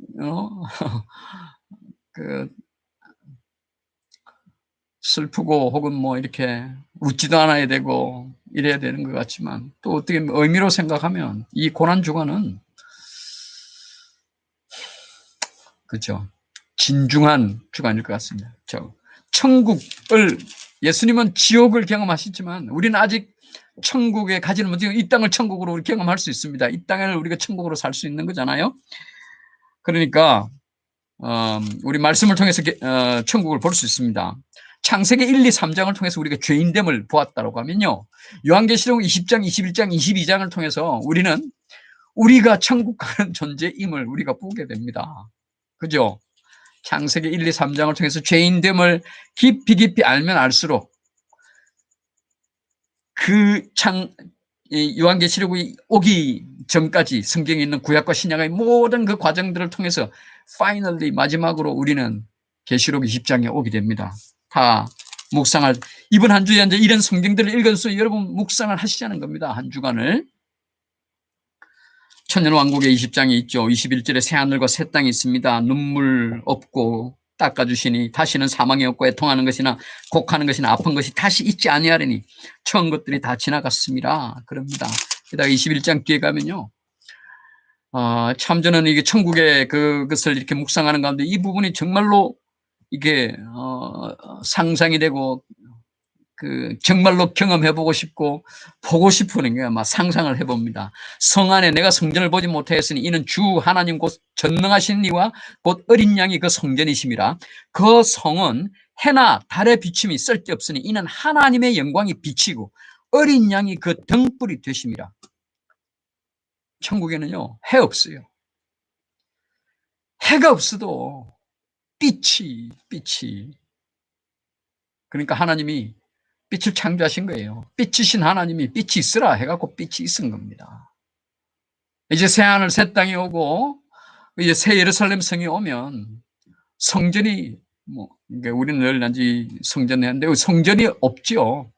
슬프고 혹은 뭐 이렇게 웃지도 않아야 되고 이래야 되는 것 같지만 또 어떻게 의미로 생각하면 이 고난주간은 그렇죠. 진중한 주간일 것 같습니다. 천국을 예수님은 지옥을 경험하셨지만 우리는 아직 천국에 가지는 못하고 이 땅을 천국으로 우리 경험할 수 있습니다. 이 땅을 우리가 천국으로 살 수 있는 거잖아요. 그러니까 우리 말씀을 통해서 천국을 볼 수 있습니다. 창세기 1, 2, 3장을 통해서 우리가 죄인됨을 보았다고 하면요. 요한계시록 20장, 21장, 22장을 통해서 우리는 우리가 천국 가는 존재임을 우리가 보게 됩니다. 그죠? 창세기 1, 2, 3장을 통해서 죄인됨을 깊이 알면 알수록 그 요한계시록이 오기 전까지 성경에 있는 구약과 신약의 모든 그 과정들을 통해서 finally 마지막으로 우리는 계시록 20장에 오게 됩니다. 다 묵상할, 이번 한 주에 이제 이런 성경들을 읽어서 여러분 묵상을 하시자는 겁니다. 한 주간을. 천년왕국의 20장이 있죠. 21절에 새하늘과 새 땅이 있습니다. 눈물 없고 닦아주시니 다시는 사망이 없고 애통하는 것이나 곡하는 것이나 아픈 것이 다시 있지 아니하리니 처음 것들이 다 지나갔습니다. 그럽니다. 게다가 21장 뒤에 가면요. 참 저는 이게 천국의 그것을 이렇게 묵상하는 가운데 이 부분이 정말로 이게 상상이 되고 정말로 경험해보고 싶고 보고 싶은 게 막 상상을 해봅니다. 성 안에 내가 성전을 보지 못하였으니 이는 주 하나님 곧 전능하신 이와 곧 어린 양이 그 성전이심이라. 그 성은 해나 달의 비침이 쓸데없으니 이는 하나님의 영광이 비치고 어린 양이 그 등불이 되심이라. 천국에는요 해 없어요. 해가 없어도 빛이 그러니까 하나님이 빛을 창조하신 거예요. 빛이신 하나님이 빛이 있으라 해갖고 빛이 있은 겁니다. 이제 새하늘 새 땅이 오고 이제 새 예루살렘 성이 오면 성전이 우리는 늘 난지 성전에 하는데 성전이 없죠.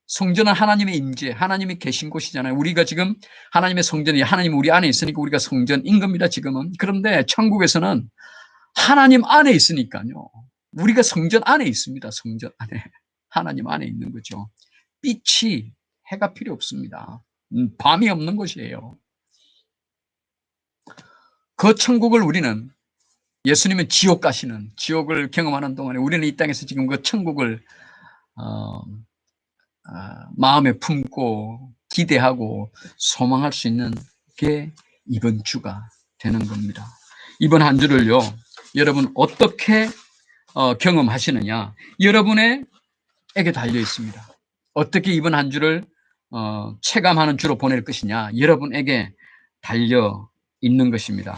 성전은 하나님의 임재, 하나님이 계신 곳이잖아요. 우리가 지금 하나님의 성전이 하나님 우리 안에 있으니까 우리가 성전인 겁니다. 지금은. 그런데 천국에서는 하나님 안에 있으니까요. 우리가 성전 안에 있습니다. 성전 안에. 하나님 안에 있는 거죠. 빛이 해가 필요 없습니다. 밤이 없는 것이에요. 그 천국을 우리는 예수님은 지옥 가시는 지옥을 경험하는 동안에 우리는 이 땅에서 지금 그 천국을 마음에 품고 기대하고 소망할 수 있는 게 이번 주가 되는 겁니다. 이번 한 주를요 여러분 어떻게 경험하시느냐 여러분에게 달려 있습니다. 어떻게 이번 한 주를 체감하는 주로 보낼 것이냐 여러분에게 달려 있는 것입니다.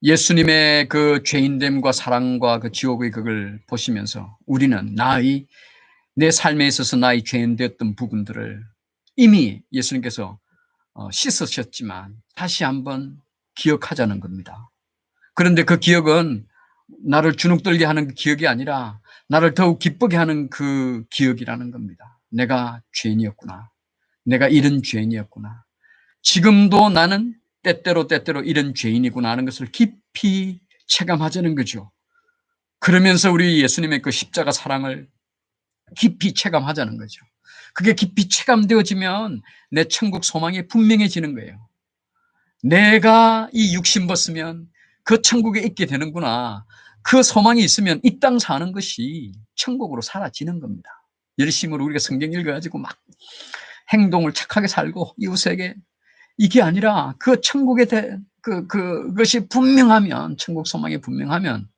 예수님의 그 죄인됨과 사랑과 그 지옥의 그걸 보시면서 우리는 내 삶에 있어서 나의 죄인되었던 부분들을 이미 예수님께서 씻으셨지만 다시 한번 기억하자는 겁니다. 그런데 그 기억은 나를 주눅들게 하는 그 기억이 아니라 나를 더욱 기쁘게 하는 그 기억이라는 겁니다. 내가 죄인이었구나. 내가 이런 죄인이었구나. 지금도 나는 때때로 이런 죄인이구나 하는 것을 깊이 체감하자는 거죠. 그러면서 우리 예수님의 그 십자가 사랑을 깊이 체감하자는 거죠. 그게 깊이 체감되어지면 내 천국 소망이 분명해지는 거예요. 내가 이 육신 벗으면 그 천국에 있게 되는구나. 그 소망이 있으면 이 땅 사는 것이 천국으로 사라지는 겁니다. 열심으로 우리가 성경 읽어가지고 막 행동을 착하게 살고 이웃에게 이게 아니라 그 천국에 그것이 분명하면 천국 소망이 분명하면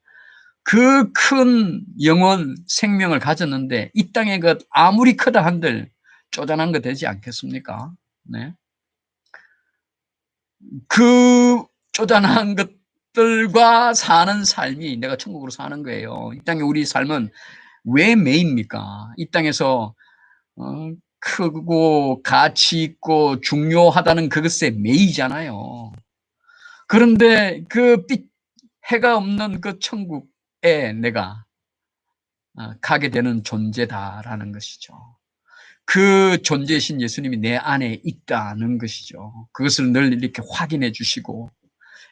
그 큰 영혼 생명을 가졌는데 이 땅에 그 아무리 크다 한들 쪼잔한 거 되지 않겠습니까? 네. 그 쪼잔한 것들과 사는 삶이 내가 천국으로 사는 거예요. 이 땅에 우리 삶은 왜 매입니까? 이 땅에서 크고 가치 있고 중요하다는 그것에 매이잖아요. 그런데 그 해가 없는 그 천국에 내가 가게 되는 존재다라는 것이죠. 그 존재이신 예수님이 내 안에 있다는 것이죠. 그것을 늘 이렇게 확인해 주시고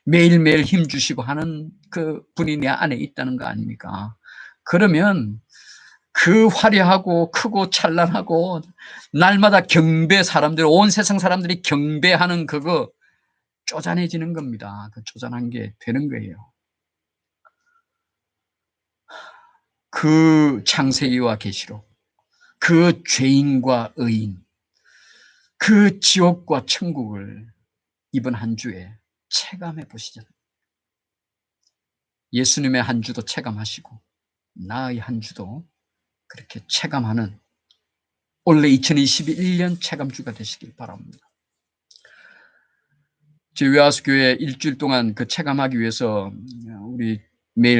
매일매일 힘 주시고 하는 그 분이 내 안에 있다는 거 아닙니까? 그러면 그 화려하고 크고 찬란하고 날마다 온 세상 사람들이 경배하는 그거 쪼잔해지는 겁니다. 그 쪼잔한 게 되는 거예요. 그 창세기와 계시록, 그 죄인과 의인, 그 지옥과 천국을 이번 한 주에 체감해 보시죠. 예수님의 한 주도 체감하시고 나의 한 주도 그렇게 체감하는 올해 2021년 체감주가 되시길 바랍니다. 저희 외화수 교회 일주일 동안 그 체감하기 위해서 우리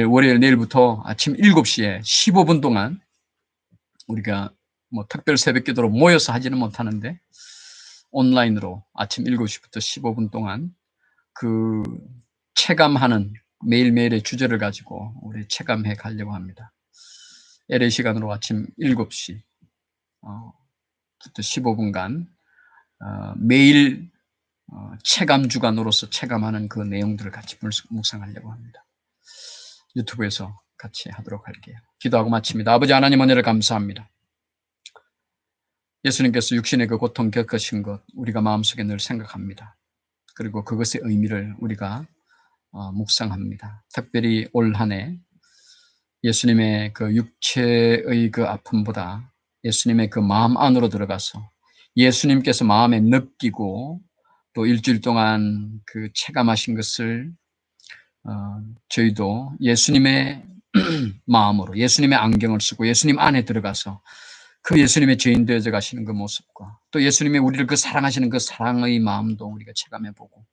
월요일 내일부터 아침 7시에 15분 동안 우리가 뭐 특별 새벽 기도로 모여서 하지는 못하는데 온라인으로 아침 7시부터 15분 동안 그 체감하는 매일매일의 주제를 가지고 우리 체감해 가려고 합니다. LA 시간으로 아침 7시 부터 15분간 매일 체감 주간으로서 체감하는 그 내용들을 같이 묵상하려고 합니다. 유튜브에서 같이 하도록 할게요. 기도하고 마칩니다. 아버지 하나님 은혜를 감사합니다. 예수님께서 육신의 그 고통 겪으신 것 우리가 마음속에 늘 생각합니다. 그리고 그것의 의미를 우리가 묵상합니다. 특별히 올 한 해 예수님의 그 육체의 그 아픔보다 예수님의 그 마음 안으로 들어가서 예수님께서 마음에 느끼고 또 일주일 동안 그 체감하신 것을 저희도 예수님의 마음으로 예수님의 안경을 쓰고 예수님 안에 들어가서 그 예수님의 죄인 되어져 가시는 그 모습과 또 예수님의 우리를 그 사랑하시는 그 사랑의 마음도 우리가 체감해보고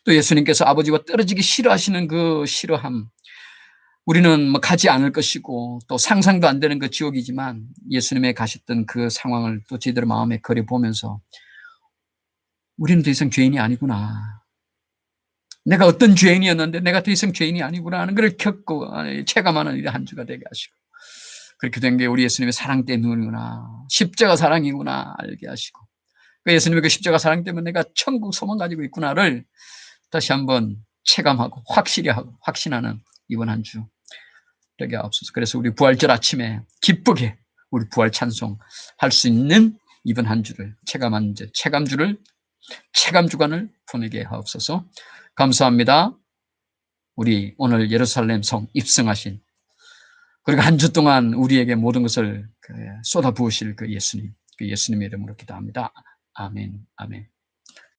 또 예수님께서 아버지와 떨어지기 싫어하시는 그 싫어함 우리는 뭐 가지 않을 것이고 또 상상도 안 되는 그 지옥이지만 예수님의 가셨던 그 상황을 또 저희들 마음에 그려보면서 우리는 더 이상 죄인이 아니구나. 내가 어떤 죄인이었는데 내가 더 이상 죄인이 아니구나 하는 걸 겪고 체감하는 한 주가 되게 하시고 그렇게 된 게 우리 예수님의 사랑 때문이구나. 십자가 사랑이구나 알게 하시고 그 예수님의 그 십자가 사랑 때문에 내가 천국 소망 가지고 있구나를 다시 한번 체감하고 확실히 하고 확신하는 이번 한 주 되게 없어서 그래서 우리 부활절 아침에 기쁘게 우리 부활 찬송 할 수 있는 이번 한 주를 체감한 이제 체감 주간을 보내게 하옵소서. 감사합니다. 우리 오늘 예루살렘 성 입성하신 그리고 한 주 동안 우리에게 모든 것을 쏟아 부으실 그 예수님의 이름으로 기도합니다. 아멘. 아멘.